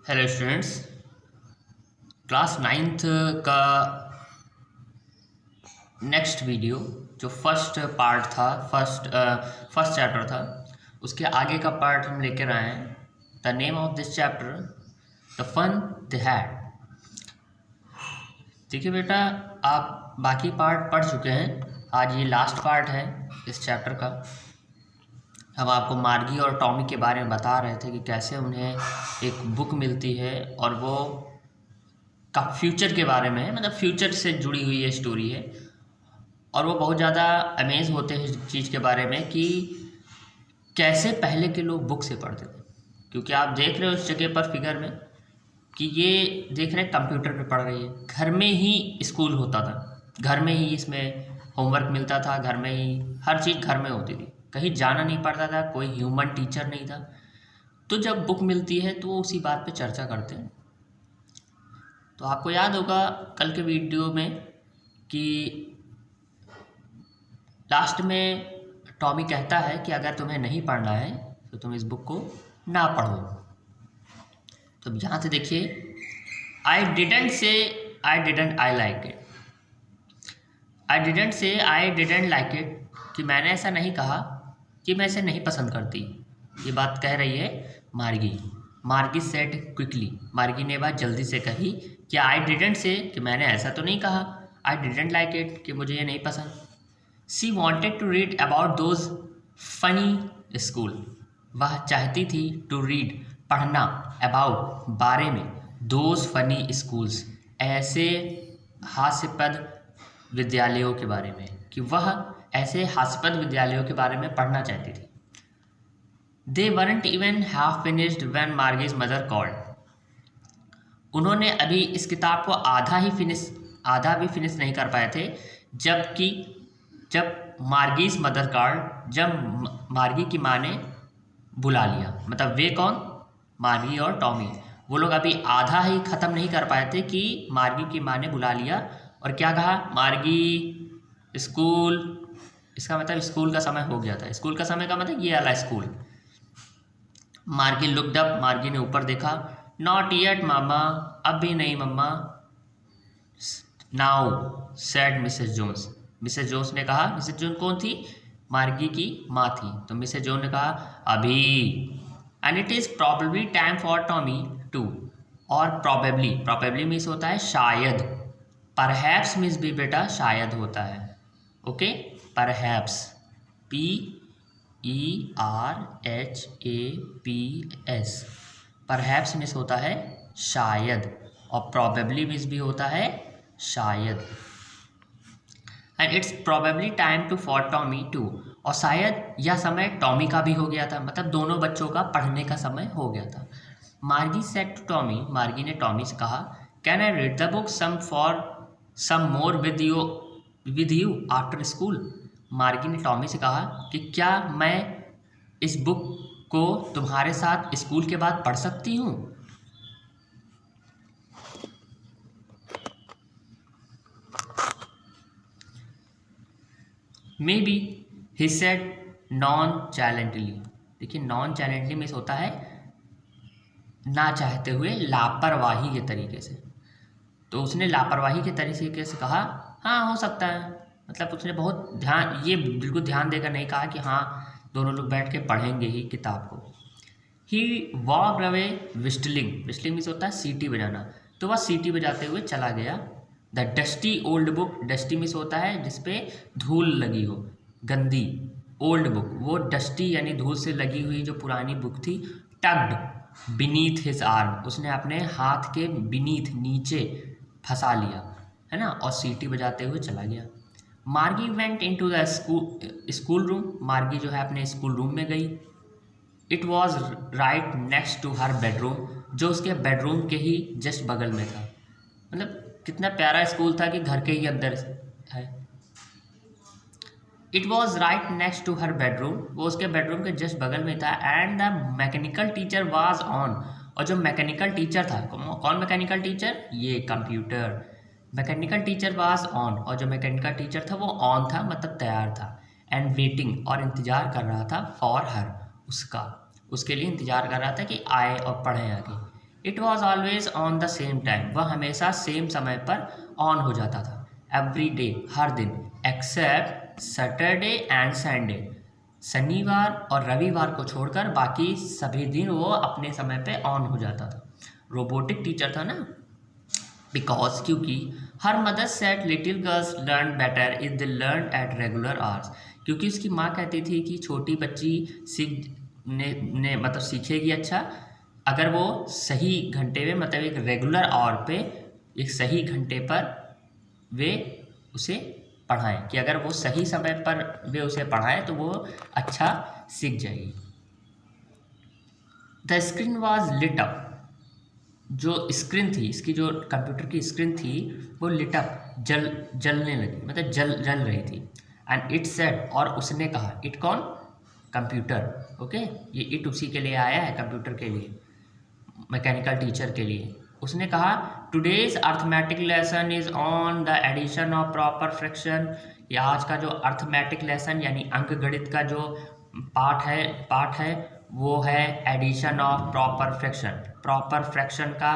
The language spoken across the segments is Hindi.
Hello students. क्लास नाइन्थ का नेक्स्ट वीडियो जो फर्स्ट पार्ट था, फर्स्ट चैप्टर था, उसके आगे का पार्ट हम लेकर आए हैं। The name of this chapter the fun they had. देखिए बेटा, आप बाकी पार्ट पढ़ चुके हैं, आज ये लास्ट पार्ट है इस चैप्टर का। हम आपको मार्गी और टॉमी के बारे में बता रहे थे कि कैसे उन्हें एक बुक मिलती है और वो का फ्यूचर के बारे में है, मतलब फ्यूचर से जुड़ी हुई ये स्टोरी है। और वो बहुत ज़्यादा अमेज होते हैं इस चीज़ के बारे में कि कैसे पहले के लोग बुक से पढ़ते थे। क्योंकि आप देख रहे हो इस जगह पर फिगर में कि ये देख रहे हैं कंप्यूटर पे पढ़ रही है। घर में ही स्कूल होता था, घर में ही इसमें होमवर्क मिलता था, घर में ही हर चीज़ घर में होती थी, कहीं जाना नहीं पड़ता था, कोई ह्यूमन टीचर नहीं था। तो जब बुक मिलती है तो वो उसी बात पे चर्चा करते हैं। तो आपको याद होगा कल के वीडियो में कि लास्ट में टॉमी कहता है कि अगर तुम्हें नहीं पढ़ना है तो तुम इस बुक को ना पढ़ो। तो यहाँ से देखिए, I didn't say I didn't I like it, I didn't say I didn't like it, कि मैंने ऐसा नहीं कहा कि मैं इसे नहीं पसंद करती। ये बात कह रही है मार्गी। मार्गी सेड क्विकली, मार्गी ने बात जल्दी से कही कि आई डिडेंट से, कि मैंने ऐसा तो नहीं कहा, आई डिडेंट लाइक इट, कि मुझे ये नहीं पसंद। She wanted to read about those funny school, वह चाहती थी टू रीड पढ़ना, अबाउट बारे में, दोज फनी स्कूल्स ऐसे हास्यपद विद्यालयों के बारे में, कि वह ऐसे हास्यपद विद्यालयों के बारे में पढ़ना चाहती थी। दे weren't even half finished when Margie's mother called, उन्होंने अभी इस किताब को आधा भी फिनिश नहीं कर पाए थे जब मार्गीज मदर कॉल्ड, जब मार्गी की माँ ने बुला लिया। मतलब वे कौन? मार्गी और टॉमी। वो लोग अभी आधा ही ख़त्म नहीं कर पाए थे कि मार्गी की माँ ने बुला लिया और क्या कहा? मार्गी स्कूल, इसका मतलब स्कूल का समय हो गया था। स्कूल का समय का मतलब ये वाला स्कूल। मार्गी लुक्ड अप, मार्गी ने ऊपर देखा। नॉट येट मामा, अब भी नहीं mamma. Now said Mrs Jones, Mrs Jones ने कहा। मिसेस जोन्स कौन थी? मार्गी की माँ थी। तो मिसेस जोन्स ने कहा अभी। And it is probably time for Tommy too, और प्रॉबेबली मीन्स होता है शायद, परहैप्स मीन्स भी बेटा शायद होता है। Okay, perhaps, PERHAPS, perhaps means होता है शायद, और प्रॉबेबली मीन्स भी होता है शायद। And it's probably time to for Tommy too, और शायद यह समय टॉमी का भी हो गया था, मतलब दोनों बच्चों का पढ़ने का समय हो गया था। मार्गी सेड टू टॉमी, मार्गी ने टॉमी से कहा, can I read the book some more with you after school. Margie ने टॉमी से कहा कि क्या मैं इस बुक को तुम्हारे साथ स्कूल के बाद पढ़ सकती हूँ। Maybe he said nonchalantly. देखिए, नॉन चैलेंटली मीन्स होता है ना चाहते हुए, लापरवाही के तरीके से। तो उसने लापरवाही के तरीके से कहा हाँ हो सकता है। मतलब उसने बहुत ध्यान, ये बिल्कुल ध्यान देकर नहीं कहा कि हाँ दोनों लोग बैठ के पढ़ेंगे ही किताब को। ही वॉक्ड अवे विस्टलिंग, विस्टलिंग मीन्स होता है सीटी बजाना। तो वह सीटी बजाते हुए चला गया। The dusty old book, dusty means होता है जिसपे धूल लगी हो, गंदी। ओल्ड बुक, वो डस्टी यानी धूल से लगी हुई जो पुरानी बुक थी। टग्ड बीनीथ हिज आर्म, उसने अपने हाथ के बीनीथ, नीचे फंसा लिया, है ना, और सीटी बजाते हुए चला गया। Margie went into the school room, Margie जो है अपने स्कूल रूम में गई। It was right next to her bedroom, जो उसके बेडरूम के ही जस्ट बगल में था। मतलब कितना प्यारा स्कूल था कि घर के ही अंदर है। It was right next to her bedroom, वो उसके बेडरूम के जस्ट बगल में था। And the mechanical teacher was on, और जो मैकेनिकल टीचर था, कौन मैकेनिकल टीचर? ये computer. Mechanical teacher was on, और जो मैकेनिकल टीचर था वो ऑन था, मतलब तैयार था। एंड वेटिंग, और इंतज़ार कर रहा था, फॉर हर, उसके लिए इंतज़ार कर रहा था कि आए और पढ़ें आगे। It was always on the same time, वह हमेशा सेम समय पर ऑन हो जाता था। एवरी डे, हर दिन, एक्सेप्ट सैटरडे एंड संडे, शनिवार और रविवार को छोड़कर बाकी सभी दिन वो अपने समय पे ऑन हो जाता था। रोबोटिक टीचर था ना, बिकॉज क्योंकि her mother said little girls learn better if they learn at regular hours, क्योंकि उसकी माँ कहती थी कि छोटी बच्ची मतलब सीखेगी अच्छा अगर वो सही घंटे में, मतलब एक रेगुलर आवर पे, एक सही घंटे पर वे उसे पढ़ाएं, कि अगर वो सही समय पर वे उसे पढ़ाएं तो वो अच्छा सीख जाएगी। The screen was lit up, जो स्क्रीन थी, इसकी जो कंप्यूटर की स्क्रीन थी वो लिट अप, जलने लगी, मतलब जल रही थी। एंड इट सेड, और उसने कहा, इट कौन? कंप्यूटर, ओके, ये इट उसी के लिए आया है, कंप्यूटर के लिए, मैकेनिकल टीचर के लिए। उसने कहा today's arithmetic lesson is on the addition of proper fraction, ये आज का जो अर्थमेटिक लेसन यानी अंक गणित का जो पार्ट है वो है addition of proper fraction, proper fraction का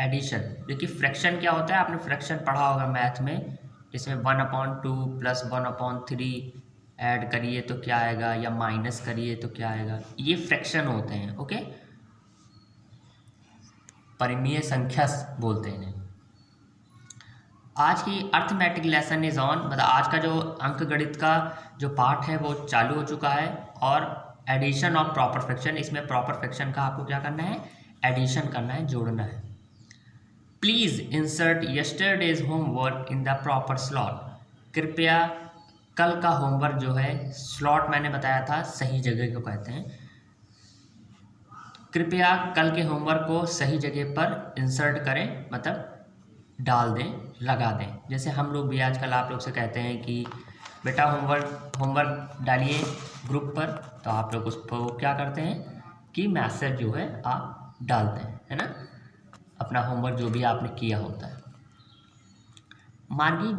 एडिशन। देखिए फ्रैक्शन क्या होता है, आपने फ्रैक्शन पढ़ा होगा मैथ में, जिसमें 1/2 प्लस 1/3 ऐड करिए तो क्या आएगा, या माइनस करिए तो क्या आएगा, ये फ्रैक्शन होते हैं, ओके, परिमेय संख्या बोलते हैं इन्हें। आज की अर्थमेटिक लेसन इज ऑन, मतलब आज का जो अंक गणित का जो पार्ट है वो चालू हो चुका है, और एडिशन ऑफ प्रॉपर फ्रैक्शन, इसमें प्रॉपर फ्रैक्शन का आपको क्या करना है, एडिशन करना है, जोड़ना है। Please insert yesterday's homework in the proper slot, कृपया कल का होमवर्क जो है, स्लॉट मैंने बताया था सही जगह को कहते हैं, कृपया कल के होमवर्क को सही जगह पर इंसर्ट करें, मतलब डाल दें, लगा दें। जैसे हम लोग भी आजकल आप लोग से कहते हैं कि बेटा होमवर्क डालिए ग्रुप पर, तो आप लोग उसको क्या करते हैं कि मैसेज जो है आप डालते हैं, है ना, अपना होमवर्क जो भी आपने किया होता है। Margie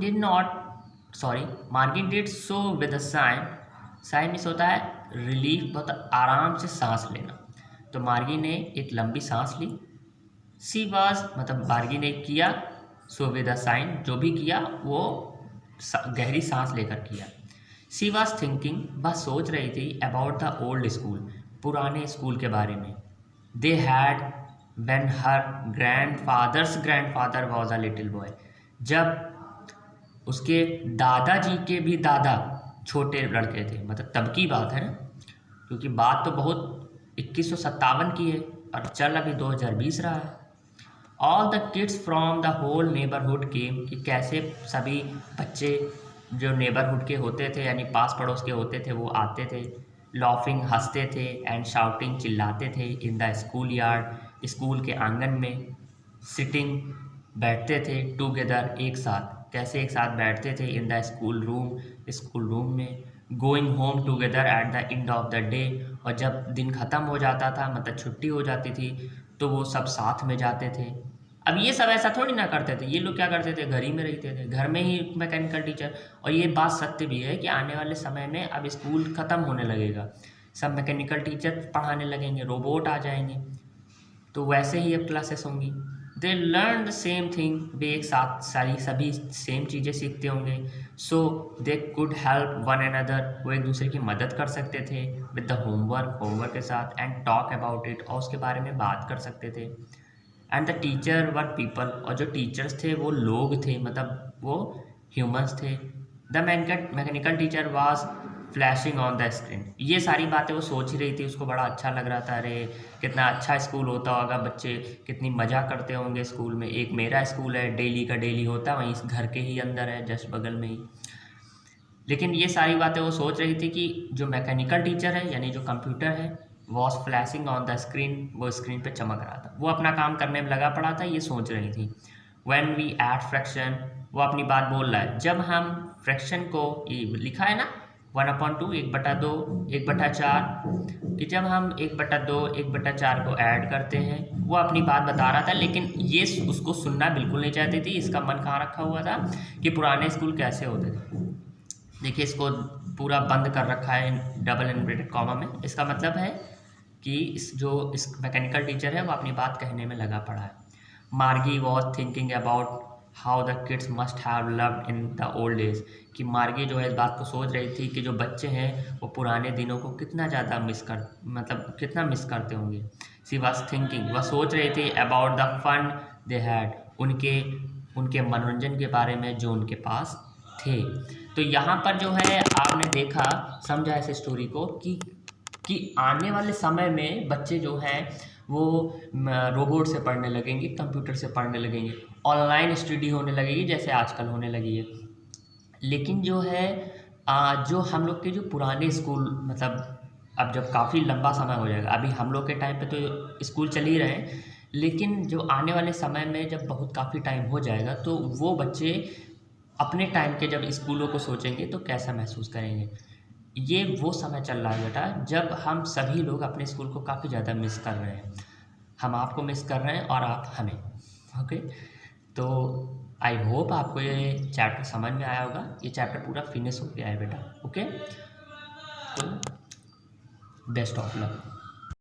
did so with a sigh miss होता है रिलीफ, बहुत आराम से सांस लेना, तो मार्गी ने एक लंबी सांस ली। सी वाज, मतलब मार्गी ने किया, सो विद अ साइन, जो भी किया वो गहरी सांस लेकर किया। सी वाज थिंकिंग, वह सोच रही थी, अबाउट द ओल्ड स्कूल, पुराने स्कूल के बारे में। They had when her grandfather was a little boy, जब उसके दादाजी के भी दादा छोटे लड़के थे, मतलब तब की बात है ना, क्योंकि बात तो बहुत 2157 की है और चल अभी 2020 रहा है। All the kids from the whole neighbourhood came, कि कैसे सभी बच्चे जो नेबरहुड के होते थे यानी पास पड़ोस के होते थे वो आते थे, लॉफिंग हंसते थे, एंड शाउटिंग चिल्लाते थे, in the school yard, school के आंगन में, सिटिंग बैठते थे, टुगेदर एक साथ, कैसे एक साथ बैठते थे, इन द स्कूल रूम में, going home together at the end of the day, और जब दिन ख़त्म हो जाता था, मतलब छुट्टी हो जाती थी, तो वो सब साथ में जाते थे। अब ये सब ऐसा थोड़ी ना करते थे, ये लोग क्या करते थे, घर ही में रहते थे, घर में ही मैकेनिकल टीचर। और ये बात सत्य भी है कि आने वाले समय में अब स्कूल ख़त्म होने लगेगा, सब मैकेनिकल टीचर पढ़ाने लगेंगे, रोबोट आ जाएंगे, तो वैसे ही अब क्लासेस होंगी। They learn the same thing, वे एक साथ सभी सेम चीज़ें सीखते होंगे। So they could help one another, वो एक दूसरे की मदद कर सकते थे विद द होमवर्क के साथ, एंड टॉक अबाउट इट, और उसके बारे में बात कर सकते थे। And the teacher were people, और जो टीचर्स थे वो लोग थे, मतलब वो ह्यूमंस थे। The mechanical teacher was flashing on the screen, ये सारी बातें वो सोच ही रही थी, उसको बड़ा अच्छा लग रहा था, अरे कितना अच्छा स्कूल होता होगा, बच्चे कितनी मज़ा करते होंगे स्कूल में। एक मेरा स्कूल है, डेली का डेली होता है, वहीं इस घर के ही अंदर है, जस्ट बगल में ही। लेकिन ये सारी बातें वो सोच रही थी कि जो मैकेनिकल टीचर है यानी जो कंप्यूटर है, was flashing on the screen, वो स्क्रीन पे चमक रहा था, वो अपना काम करने में लगा पड़ा था, ये सोच रही थी। व्हेन वी ऐड फ्रैक्शन, वो अपनी बात बोल रहा है, जब हम फ्रैक्शन को, ये लिखा है ना 1/2, 1/2, 1/4, कि जब हम 1/2, 1/4 को ऐड करते हैं, वो अपनी बात बता रहा था, लेकिन ये उसको सुनना बिल्कुल नहीं चाहती थी। इसका मन कहाँ रखा हुआ था कि पुराने स्कूल कैसे होते थे। देखिए इसको पूरा बंद कर रखा है डबल इन्वर्टेड कॉमा में, इसका मतलब है कि इस मैकेनिकल टीचर है वो अपनी बात कहने में लगा पड़ा है। मार्गी was thinking about how the kids must have loved in the old days, कि मार्गी जो है इस बात को सोच रही थी कि जो बच्चे हैं वो पुराने दिनों को कितना ज़्यादा कितना मिस करते होंगे। सी वॉज थिंकिंग, वह सोच रही थी about the fun they had, उनके मनोरंजन के बारे में जो उनके पास थे। तो यहाँ पर जो है आपने देखा, समझा इस स्टोरी को कि आने वाले समय में बच्चे जो हैं वो रोबोट से पढ़ने लगेंगे, कंप्यूटर से पढ़ने लगेंगे, ऑनलाइन स्टडी होने लगेगी जैसे आजकल होने लगी है। लेकिन जो है जो हम लोग के जो पुराने स्कूल, मतलब अब जब काफ़ी लंबा समय हो जाएगा, अभी हम लोग के टाइम पे तो स्कूल चल ही रहे हैं, लेकिन जो आने वाले समय में जब बहुत काफ़ी टाइम हो जाएगा तो वो बच्चे अपने टाइम के जब स्कूलों को सोचेंगे तो कैसा महसूस करेंगे। ये वो समय चल रहा है बेटा जब हम सभी लोग अपने स्कूल को काफ़ी ज़्यादा मिस कर रहे हैं। हम आपको मिस कर रहे हैं और आप हमें। ओके, तो आई होप आपको ये चैप्टर समझ में आया होगा। ये चैप्टर पूरा फिनिश हो गया है बेटा। ओके, तो बेस्ट ऑफ लक।